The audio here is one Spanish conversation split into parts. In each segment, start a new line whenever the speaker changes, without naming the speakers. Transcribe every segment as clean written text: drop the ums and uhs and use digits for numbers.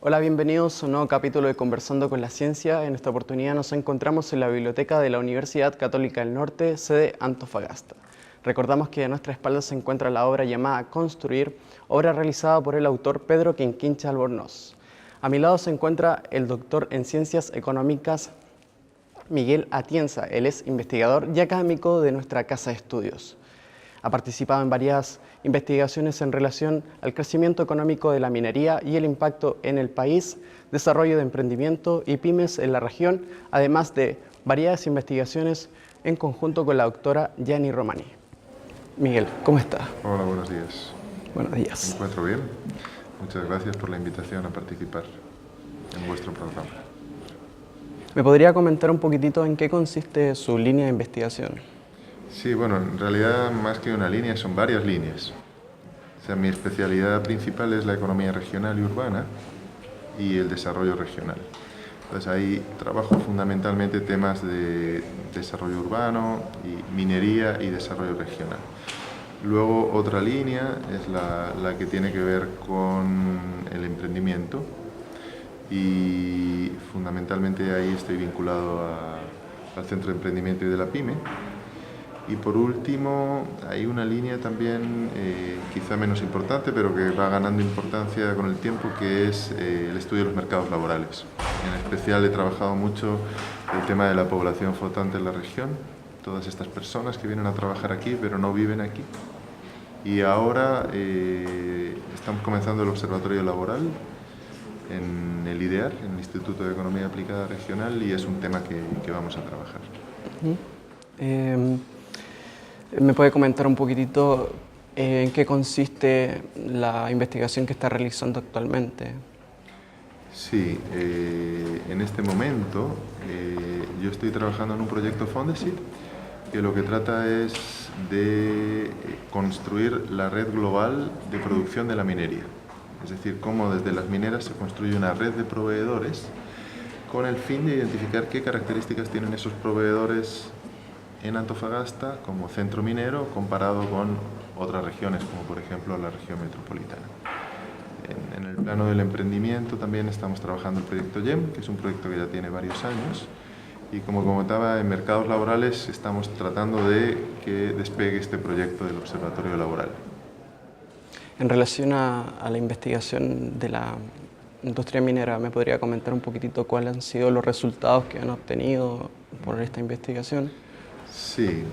Hola, bienvenidos a un nuevo capítulo de Conversando con la Ciencia. En esta oportunidad nos encontramos en la biblioteca de la Universidad Católica del Norte, sede Antofagasta. Recordamos que a nuestra espalda se encuentra la obra llamada Construir, obra realizada por el autor Pedro Quinquincha Albornoz. A mi lado se encuentra el doctor en Ciencias Económicas Miguel Atienza. Él es investigador y académico de nuestra Casa de Estudios. Ha participado en varias investigaciones en relación al crecimiento económico de la minería y el impacto en el país, desarrollo de emprendimiento y pymes en la región, además de variadas investigaciones en conjunto con la doctora Gianni Romani. Miguel, ¿cómo está?
Hola, buenos días.
Buenos días.
Me encuentro bien. Muchas gracias por la invitación a participar en vuestro programa.
¿Me podría comentar un poquitito en qué consiste su línea de investigación?
Sí, bueno, en realidad más que una línea son varias líneas. O sea, mi especialidad principal es la economía regional y urbana y el desarrollo regional. Entonces ahí trabajo fundamentalmente temas de desarrollo urbano, y minería y desarrollo regional. Luego otra línea es la que tiene que ver con el emprendimiento y fundamentalmente ahí estoy vinculado al Centro de Emprendimiento y de la PYME. Y por último, hay una línea también quizá menos importante, pero que va ganando importancia con el tiempo, que es el estudio de los mercados laborales. En especial he trabajado mucho el tema de la población flotante en la región, todas estas personas que vienen a trabajar aquí pero no viven aquí. Y ahora estamos comenzando el Observatorio Laboral en el IDEAR, en el Instituto de Economía Aplicada Regional, y es un tema que vamos a trabajar.
¿Me puede comentar un poquitito en qué consiste la investigación que está realizando actualmente?
Sí, en este momento yo estoy trabajando en un proyecto Fondesit que lo que trata es de construir la red global de producción de la minería. Es decir, cómo desde las mineras se construye una red de proveedores con el fin de identificar qué características tienen esos proveedores en Antofagasta como centro minero comparado con otras regiones, como por ejemplo la región metropolitana. En el plano del emprendimiento también estamos trabajando el proyecto GEM, que es un proyecto que ya tiene varios años, y como comentaba, en mercados laborales estamos tratando de que despegue este proyecto del Observatorio Laboral.
En relación a la investigación de la industria minera, ¿me podría comentar un poquitito cuáles han sido los resultados que han obtenido por esta investigación?
Sí.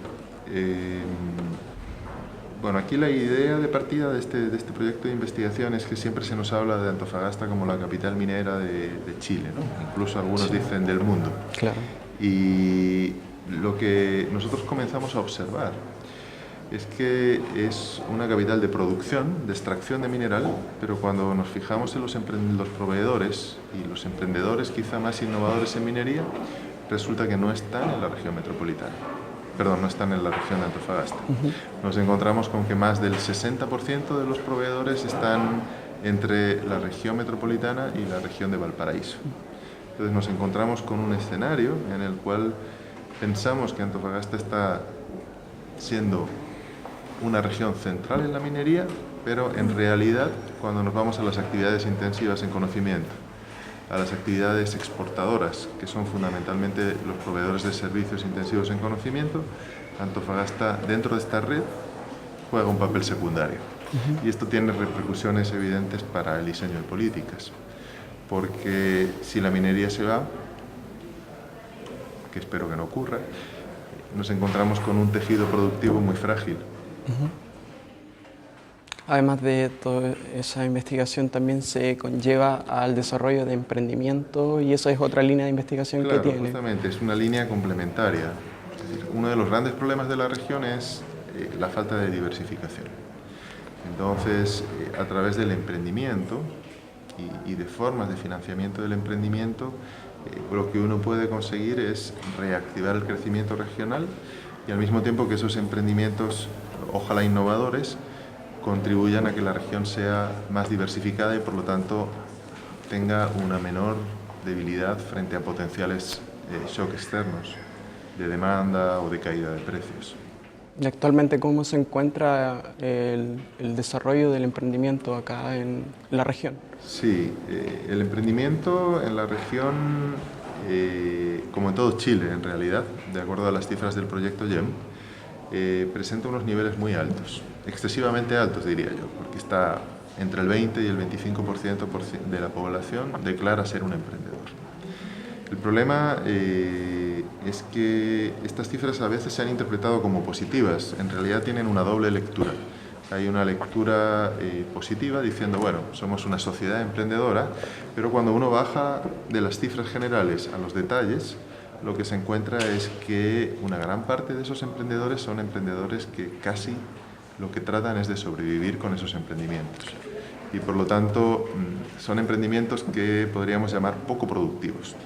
Bueno, aquí la idea de partida de este proyecto de investigación es que siempre se nos habla de Antofagasta como la capital minera de Chile, ¿no? Incluso algunos dicen del mundo.
Claro.
Y lo que nosotros comenzamos a observar es que es una capital de producción, de extracción de mineral, pero cuando nos fijamos en los proveedores y los emprendedores quizá más innovadores en minería, resulta que no están en la región metropolitana. Perdón, no están en la región de Antofagasta. Nos encontramos con que más del 60% de los proveedores están entre la región metropolitana y la región de Valparaíso. Entonces nos encontramos con un escenario en el cual pensamos que Antofagasta está siendo una región central en la minería, pero en realidad cuando nos vamos a las actividades intensivas en conocimiento, a las actividades exportadoras, que son fundamentalmente los proveedores de servicios intensivos en conocimiento, Antofagasta dentro de esta red juega un papel secundario. Y esto tiene repercusiones evidentes para el diseño de políticas, porque si la minería se va, que espero que no ocurra, nos encontramos con un tejido productivo muy frágil.
Además de toda esa investigación, también se conlleva al desarrollo de emprendimiento y esa es otra línea de investigación
Claro,
que tiene.
justamente, es una línea complementaria. Es decir, uno de los grandes problemas de la región es la falta de diversificación. Entonces, a través del emprendimiento y de formas de financiamiento del emprendimiento, lo que uno puede conseguir es reactivar el crecimiento regional y al mismo tiempo que esos emprendimientos, ojalá innovadores, contribuyan a que la región sea más diversificada y por lo tanto tenga una menor debilidad frente a potenciales shocks externos de demanda o de caída de precios.
¿Y actualmente cómo se encuentra el desarrollo del emprendimiento acá en la región?
Sí, el emprendimiento en la región, como en todo Chile en realidad, de acuerdo a las cifras del proyecto GEM, presenta unos niveles muy altos, excesivamente altos diría yo, porque está entre el 20 y el 25% de la población declara ser un emprendedor. El problema es que estas cifras a veces se han interpretado como positivas, en realidad tienen una doble lectura. Hay una lectura positiva diciendo, bueno, somos una sociedad emprendedora, pero cuando uno baja de las cifras generales a los detalles, lo que se encuentra es que una gran parte de esos emprendedores son emprendedores que casi lo que tratan es de sobrevivir con esos emprendimientos. Y por lo tanto, son emprendimientos que podríamos llamar poco productivos.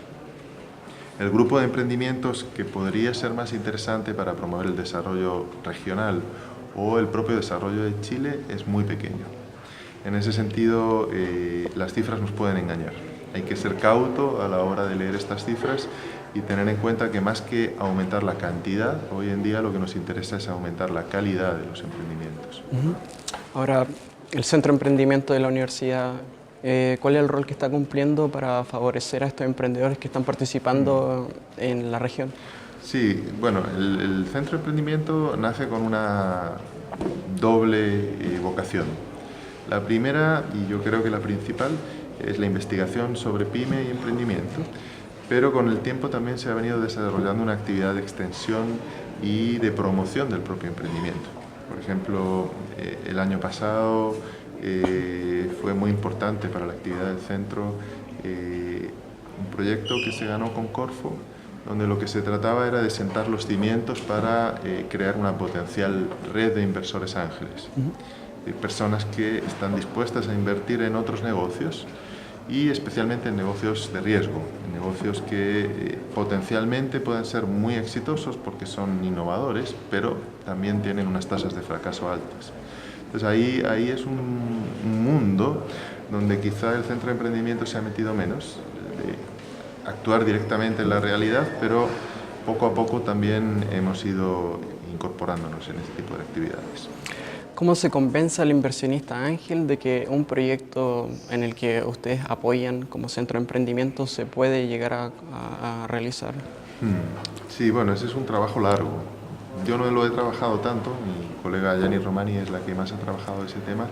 El grupo de emprendimientos que podría ser más interesante para promover el desarrollo regional o el propio desarrollo de Chile es muy pequeño. En ese sentido, las cifras nos pueden engañar. Hay que ser cauto a la hora de leer estas cifras y tener en cuenta que más que aumentar la cantidad, hoy en día lo que nos interesa es aumentar la calidad de los emprendimientos.
Ahora, el Centro de Emprendimiento de la Universidad, ¿cuál es el rol que está cumpliendo para favorecer a estos emprendedores que están participando en la región?
Sí, bueno, el Centro de Emprendimiento nace con una doble vocación. La primera, y yo creo que la principal, es la investigación sobre PYME y emprendimiento, pero con el tiempo también se ha venido desarrollando una actividad de extensión y de promoción del propio emprendimiento. Por ejemplo, el año pasado fue muy importante para la actividad del centro un proyecto que se ganó con Corfo, donde lo que se trataba era de sentar los cimientos para crear una potencial red de inversores ángeles, de personas que están dispuestas a invertir en otros negocios y especialmente en negocios de riesgo, en negocios que potencialmente pueden ser muy exitosos porque son innovadores, pero también tienen unas tasas de fracaso altas. Entonces ahí es un mundo donde quizá el Centro de Emprendimiento se ha metido menos, de actuar directamente en la realidad, pero poco a poco también hemos ido incorporándonos en este tipo de actividades.
¿Cómo se convence al inversionista ángel de que un proyecto en el que ustedes apoyan como centro de emprendimiento se puede llegar a realizar?
Sí, bueno, ese es un trabajo largo. Yo no lo he trabajado tanto, mi colega Yanni Romani es la que más ha trabajado ese tema,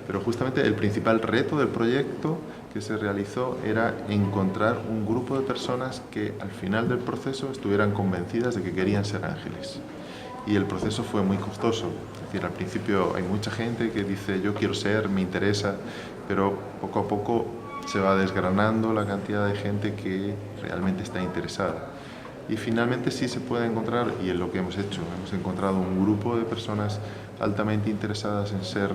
pero justamente el principal reto del proyecto que se realizó era encontrar un grupo de personas que al final del proceso estuvieran convencidas de que querían ser ángeles. Y el proceso fue muy costoso. Es decir, al principio hay mucha gente que dice yo quiero ser, me interesa, pero poco a poco se va desgranando la cantidad de gente que realmente está interesada. Y finalmente sí se puede encontrar, y es lo que hemos hecho, hemos encontrado un grupo de personas altamente interesadas en ser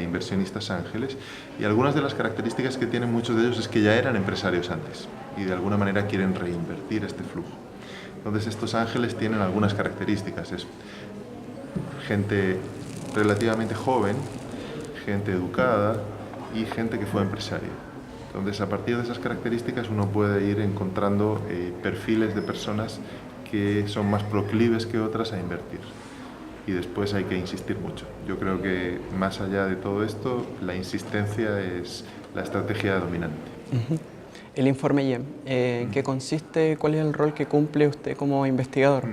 inversionistas ángeles, y algunas de las características que tienen muchos de ellos es que ya eran empresarios antes y de alguna manera quieren reinvertir este flujo. Entonces estos ángeles tienen algunas características, es gente relativamente joven, gente educada y gente que fue empresaria. Entonces a partir de esas características uno puede ir encontrando perfiles de personas que son más proclives que otras a invertir. Y después hay que insistir mucho. Yo creo que más allá de todo esto, la insistencia es la estrategia dominante.
El informe GEM, ¿en qué consiste? ¿Cuál es el rol que cumple usted como investigador?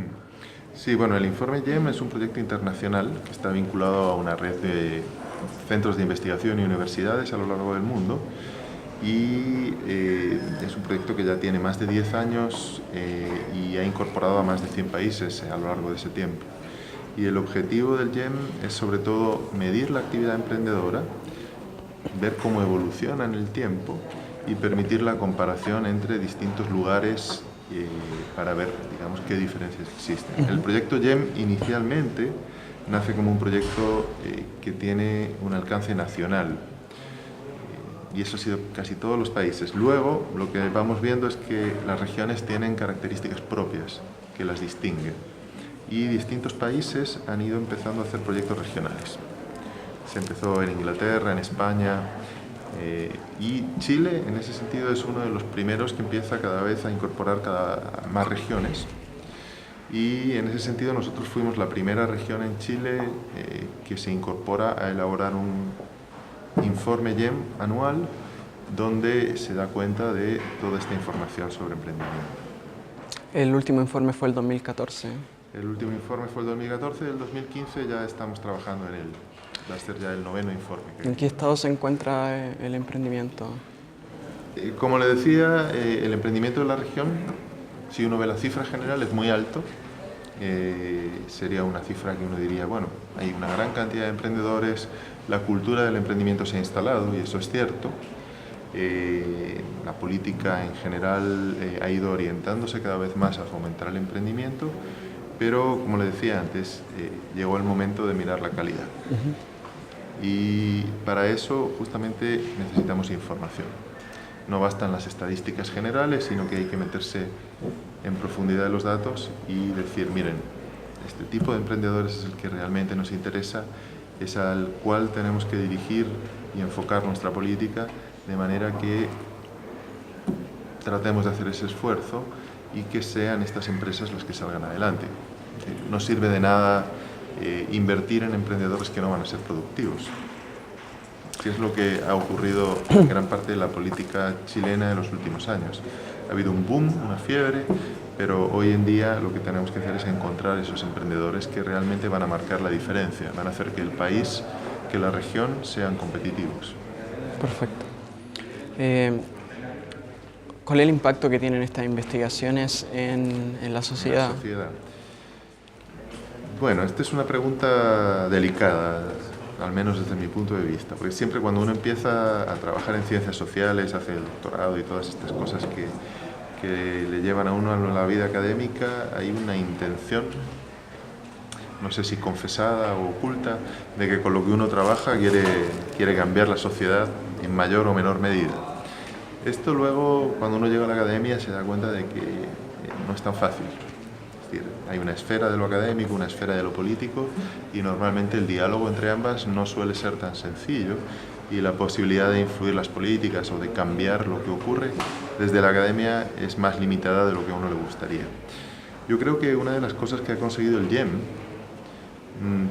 Sí, bueno, el informe GEM es un proyecto internacional que está vinculado a una red de centros de investigación y universidades a lo largo del mundo, y es un proyecto que ya tiene más de 10 años y ha incorporado a más de 100 países a lo largo de ese tiempo. Y el objetivo del GEM es sobre todo medir la actividad emprendedora, ver cómo evoluciona en el tiempo y permitir la comparación entre distintos lugares para ver, digamos, qué diferencias existen. El proyecto GEM inicialmente nace como un proyecto que tiene un alcance nacional, y eso ha sido casi todos los países. Luego, lo que vamos viendo es que las regiones tienen características propias que las distinguen, y distintos países han ido empezando a hacer proyectos regionales. Se empezó en Inglaterra, en España, y Chile en ese sentido es uno de los primeros que empieza cada vez a incorporar más regiones. y en ese sentido nosotros fuimos la primera región en Chile que se incorpora a elaborar un informe GEM anual donde se da cuenta de toda esta información sobre emprendimiento.
El último informe fue el 2014.
El último informe fue el 2014, el 2015 ya estamos trabajando en él. Va a ser ya el 9º informe.
¿En qué estado se encuentra el emprendimiento?
Como le decía, el emprendimiento de la región, si uno ve la cifra general, es muy alto. Sería una cifra que uno diría, bueno, hay una gran cantidad de emprendedores, la cultura del emprendimiento se ha instalado, y eso es cierto. La política en general ha ido orientándose cada vez más a fomentar el emprendimiento, pero como le decía antes, llegó el momento de mirar la calidad. Y para eso justamente necesitamos información. No bastan las estadísticas generales, sino que hay que meterse en profundidad de los datos y decir, miren, este tipo de emprendedores es el que realmente nos interesa, es al cual tenemos que dirigir y enfocar nuestra política de manera que tratemos de hacer ese esfuerzo y que sean estas empresas las que salgan adelante. No sirve de nada invertir en emprendedores que no van a ser productivos, que es lo que ha ocurrido en gran parte de la política chilena en los últimos años. Ha habido un boom, una fiebre, pero hoy en día lo que tenemos que hacer es encontrar esos emprendedores que realmente van a marcar la diferencia, van a hacer que el país, que la región sean competitivos.
Perfecto. ¿Cuál es el impacto que tienen estas investigaciones en la sociedad?
En la sociedad. Bueno, esta es una pregunta delicada, al menos desde mi punto de vista, porque siempre cuando uno empieza a trabajar en ciencias sociales, hace el doctorado y todas estas cosas que le llevan a uno a la vida académica, hay una intención, no sé si confesada o oculta, de que con lo que uno trabaja quiere cambiar la sociedad en mayor o menor medida. Esto luego, cuando uno llega a la academia, se da cuenta de que no es tan fácil. Es decir, hay una esfera de lo académico, una esfera de lo político, y normalmente el diálogo entre ambas no suele ser tan sencillo, y la posibilidad de influir las políticas o de cambiar lo que ocurre desde la academia es más limitada de lo que a uno le gustaría. Yo creo que una de las cosas que ha conseguido el GEM,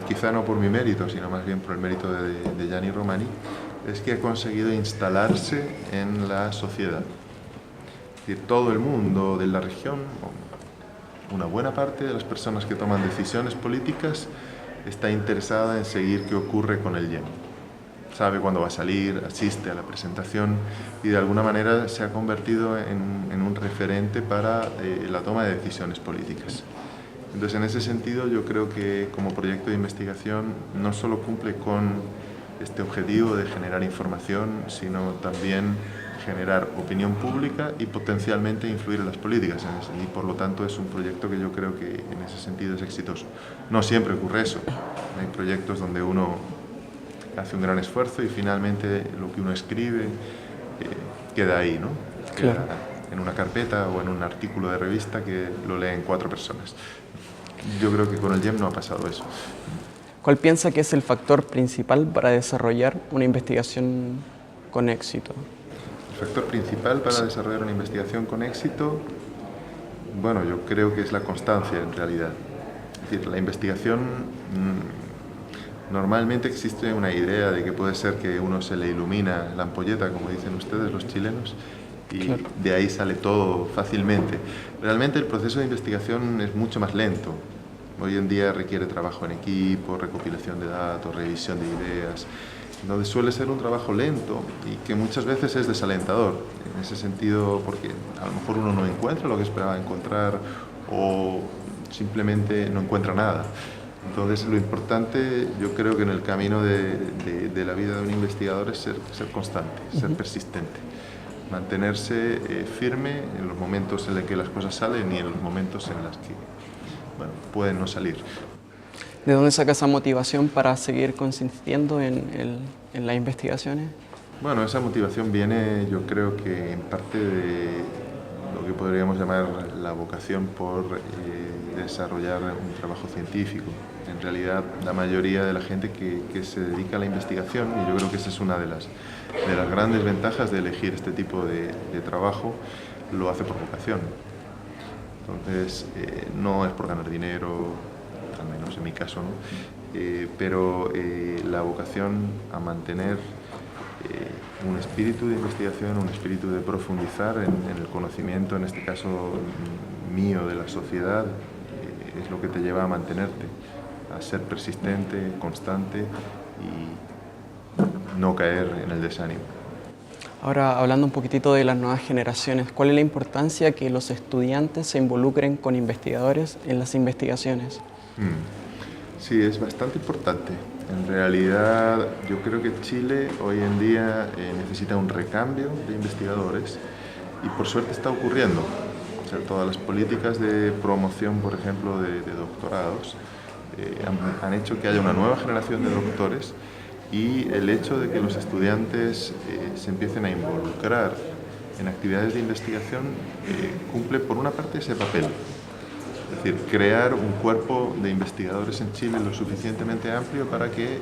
quizá no por mi mérito, sino más bien por el mérito de Gianni Romani, es que ha conseguido instalarse en la sociedad. Es decir, todo el mundo de la región, una buena parte de las personas que toman decisiones políticas, está interesada en seguir qué ocurre con el GEM. Sabe cuándo va a salir, asiste a la presentación y de alguna manera se ha convertido en un referente para la toma de decisiones políticas. Entonces, en ese sentido, yo creo que como proyecto de investigación no solo cumple con este objetivo de generar información, sino también generar opinión pública y potencialmente influir en las políticas. Y por lo tanto es un proyecto que yo creo que en ese sentido es exitoso. No siempre ocurre eso. Hay proyectos donde uno hace un gran esfuerzo y finalmente lo que uno escribe queda ahí, ¿no? Queda
Claro.
en una carpeta o en un artículo de revista que lo leen 4 personas. Yo creo que con el GEM no ha pasado eso.
¿Cuál piensa que es el factor principal para desarrollar una investigación con éxito?
El factor principal para desarrollar una investigación con éxito, bueno, yo creo que es la constancia en realidad. Es decir, la investigación, normalmente existe una idea de que puede ser que uno se le ilumina la ampolleta, como dicen ustedes los chilenos, y
Claro.
de ahí sale todo fácilmente. Realmente el proceso de investigación es mucho más lento. Hoy en día requiere trabajo en equipo, recopilación de datos, revisión de ideas, donde suele ser un trabajo lento y que muchas veces es desalentador, en ese sentido, porque a lo mejor uno no encuentra lo que esperaba encontrar o simplemente no encuentra nada. Entonces, lo importante, yo creo que en el camino de la vida de un investigador es ser constante, ser persistente, mantenerse firme en los momentos en los que las cosas salen y en los momentos en los que, bueno, pueden no salir.
¿De dónde saca esa motivación para seguir consistiendo en las investigaciones?
Bueno, esa motivación viene, yo creo que en parte de lo que podríamos llamar la vocación por desarrollar un trabajo científico. En realidad, la mayoría de la gente que se dedica a la investigación, y yo creo que esa es una de las grandes ventajas de elegir este tipo de trabajo, lo hace por vocación. Entonces, no es por ganar dinero, al menos en mi caso, ¿no? Pero la vocación a mantener un espíritu de investigación, un espíritu de profundizar en el conocimiento, en este caso mío, de la sociedad, es lo que te lleva a mantenerte, a ser persistente, constante y no caer en el desánimo.
Ahora, hablando un poquitito de las nuevas generaciones, ¿cuál es la importancia que los estudiantes se involucren con investigadores en las investigaciones?
Sí, es bastante importante. En realidad, yo creo que Chile hoy en día necesita un recambio de investigadores y por suerte está ocurriendo. O sea, todas las políticas de promoción, por ejemplo, de doctorados han hecho que haya una nueva generación de doctores y el hecho de que los estudiantes se empiecen a involucrar en actividades de investigación cumple por una parte ese papel. Es decir, crear un cuerpo de investigadores en Chile lo suficientemente amplio para que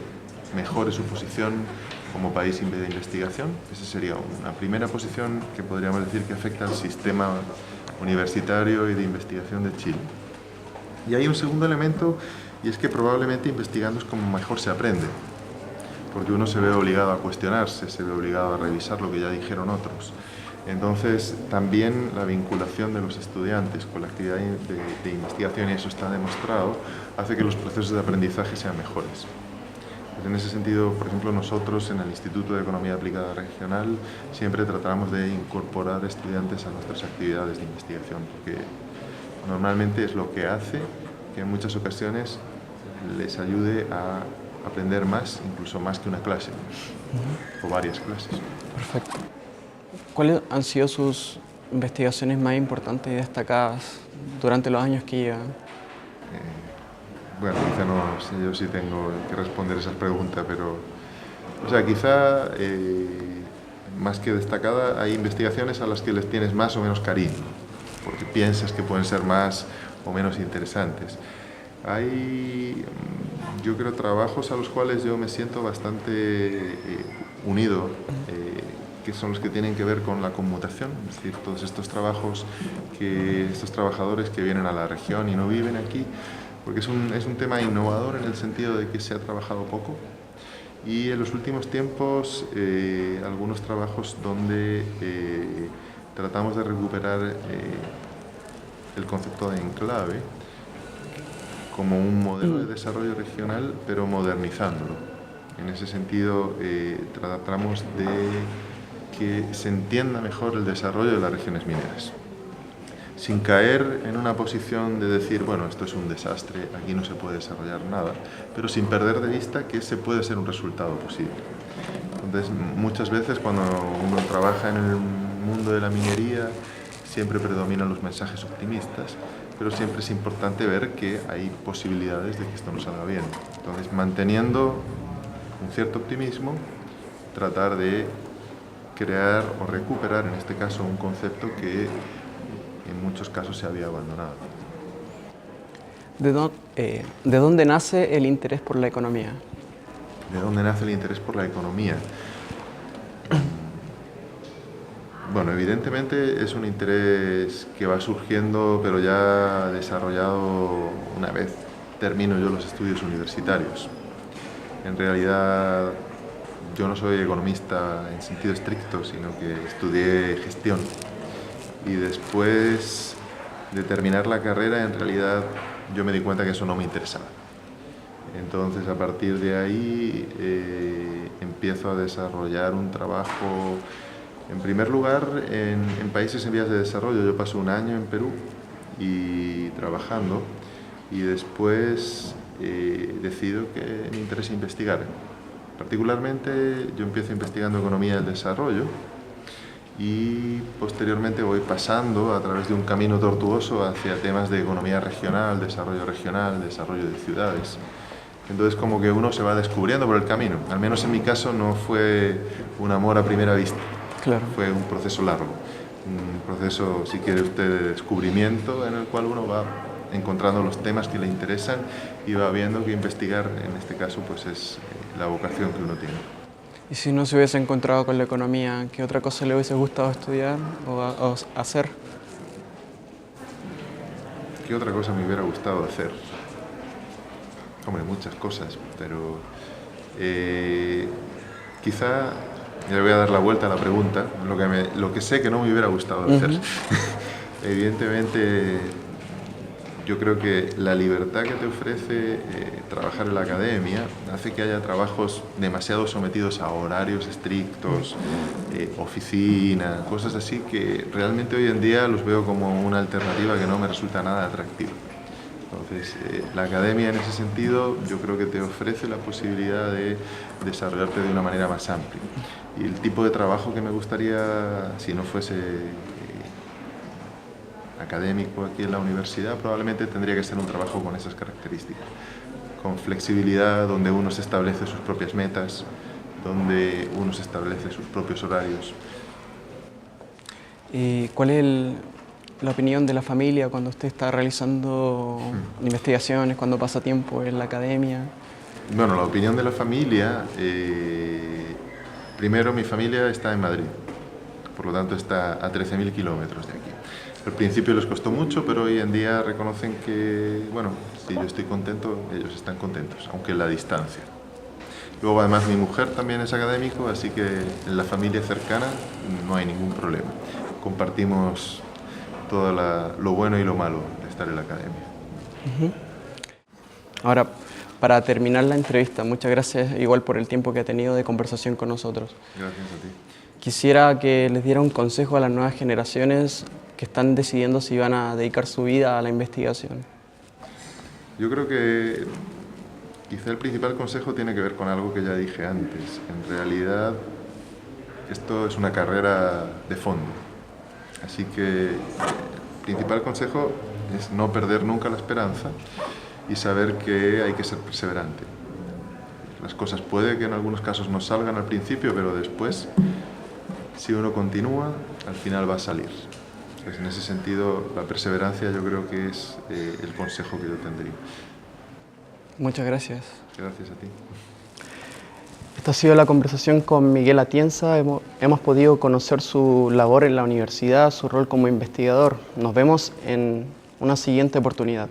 mejore su posición como país de investigación. Esa sería una primera posición que podríamos decir que afecta al sistema universitario y de investigación de Chile. Y hay un segundo elemento, y es que probablemente investigando es como mejor se aprende, porque uno se ve obligado a cuestionarse, se ve obligado a revisar lo que ya dijeron otros. Entonces, también la vinculación de los estudiantes con la actividad de investigación, y eso está demostrado, hace que los procesos de aprendizaje sean mejores. Pues en ese sentido, por ejemplo, nosotros en el Instituto de Economía Aplicada Regional siempre tratamos de incorporar estudiantes a nuestras actividades de investigación, porque normalmente es lo que hace que en muchas ocasiones les ayude a aprender más, incluso más que una clase, o varias clases.
Perfecto. ¿Cuáles han sido sus investigaciones más importantes y destacadas durante los años que llevan?
Bueno, quizá no sé, yo sí tengo que responder esas preguntas, pero, o sea, quizá más que destacada, hay investigaciones a las que les tienes más o menos cariño, porque piensas que pueden ser más o menos interesantes. Hay, yo creo, trabajos a los cuales yo me siento bastante unido, que son los que tienen que ver con la conmutación, es decir, todos estos trabajos, estos trabajadores que vienen a la región y no viven aquí, porque es un tema innovador en el sentido de que se ha trabajado poco y en los últimos tiempos algunos trabajos donde tratamos de recuperar el concepto de enclave como un modelo de desarrollo regional, pero modernizándolo. En ese sentido, tratamos de que se entienda mejor el desarrollo de las regiones mineras, sin caer en una posición de decir, bueno, esto es un desastre, aquí no se puede desarrollar nada, pero sin perder de vista que ese puede ser un resultado posible. Entonces, muchas veces cuando uno trabaja en el mundo de la minería, siempre predominan los mensajes optimistas, pero siempre es importante ver que hay posibilidades de que esto no salga bien. Entonces, manteniendo un cierto optimismo, tratar de crear o recuperar, en este caso, un concepto que en muchos casos se había abandonado.
¿De dónde nace el interés por la economía?
¿De dónde nace el interés por la economía? Bueno, evidentemente es un interés que va surgiendo, pero ya desarrollado una vez termino yo los estudios universitarios. En realidad, yo no soy economista en sentido estricto, sino que estudié gestión. Y después de terminar la carrera, en realidad yo me di cuenta que eso no me interesaba. Entonces, a partir de ahí, empiezo a desarrollar un trabajo, en primer lugar, en países en vías de desarrollo. Yo paso un año en Perú y trabajando, y después decido que me interesa investigar. Particularmente, yo empiezo investigando economía del desarrollo y posteriormente voy pasando a través de un camino tortuoso hacia temas de economía regional, desarrollo de ciudades. Entonces, como que uno se va descubriendo por el camino. Al menos en mi caso no fue un amor a primera vista.
Claro.
Fue un proceso largo, un proceso, si quiere usted, de descubrimiento en el cual uno va encontrando los temas que le interesan y va viendo que investigar, en este caso, pues es la vocación que uno tiene.
¿Y si no se hubiese encontrado con la economía, qué otra cosa le hubiese gustado estudiar o hacer?
¿Qué otra cosa me hubiera gustado hacer? Hombre, muchas cosas, pero quizá, le voy a dar la vuelta a la pregunta, lo que sé que no me hubiera gustado hacer. Evidentemente, yo creo que la libertad que te ofrece trabajar en la academia hace que haya trabajos demasiado sometidos a horarios estrictos, oficina, cosas así que realmente hoy en día los veo como una alternativa que no me resulta nada atractiva. Entonces, la academia en ese sentido yo creo que te ofrece la posibilidad de desarrollarte de una manera más amplia. Y el tipo de trabajo que me gustaría, si no fuese académico aquí en la universidad, probablemente tendría que ser un trabajo con esas características, con flexibilidad, donde uno se establece sus propias metas, donde uno se establece sus propios horarios.
¿Y cuál es la opinión de la familia cuando usted está realizando investigaciones, cuando pasa tiempo en la academia?
Bueno, la opinión de la familia, primero mi familia está en Madrid, por lo tanto está a 13.000 kilómetros de aquí. Al principio les costó mucho, pero hoy en día reconocen que, bueno, si yo estoy contento, ellos están contentos, aunque en la distancia. Luego además mi mujer también es académico, así que en la familia cercana no hay ningún problema. Compartimos todo lo bueno y lo malo de estar en la academia.
Ahora, para terminar la entrevista, muchas gracias igual por el tiempo que ha tenido de conversación con nosotros.
Gracias a ti.
Quisiera que les diera un consejo a las nuevas generaciones que están decidiendo si van a dedicar su vida a la investigación.
Yo creo que quizá el principal consejo tiene que ver con algo que ya dije antes. En realidad, esto es una carrera de fondo. Así que el principal consejo es no perder nunca la esperanza y saber que hay que ser perseverante. Las cosas puede que en algunos casos no salgan al principio, pero después, si uno continúa, al final va a salir. Entonces, en ese sentido, la perseverancia yo creo que es el consejo que yo tendría.
Muchas gracias.
Gracias a ti.
Esta ha sido la conversación con Miguel Atienza. Hemos podido conocer su labor en la universidad, su rol como investigador. Nos vemos en una siguiente oportunidad.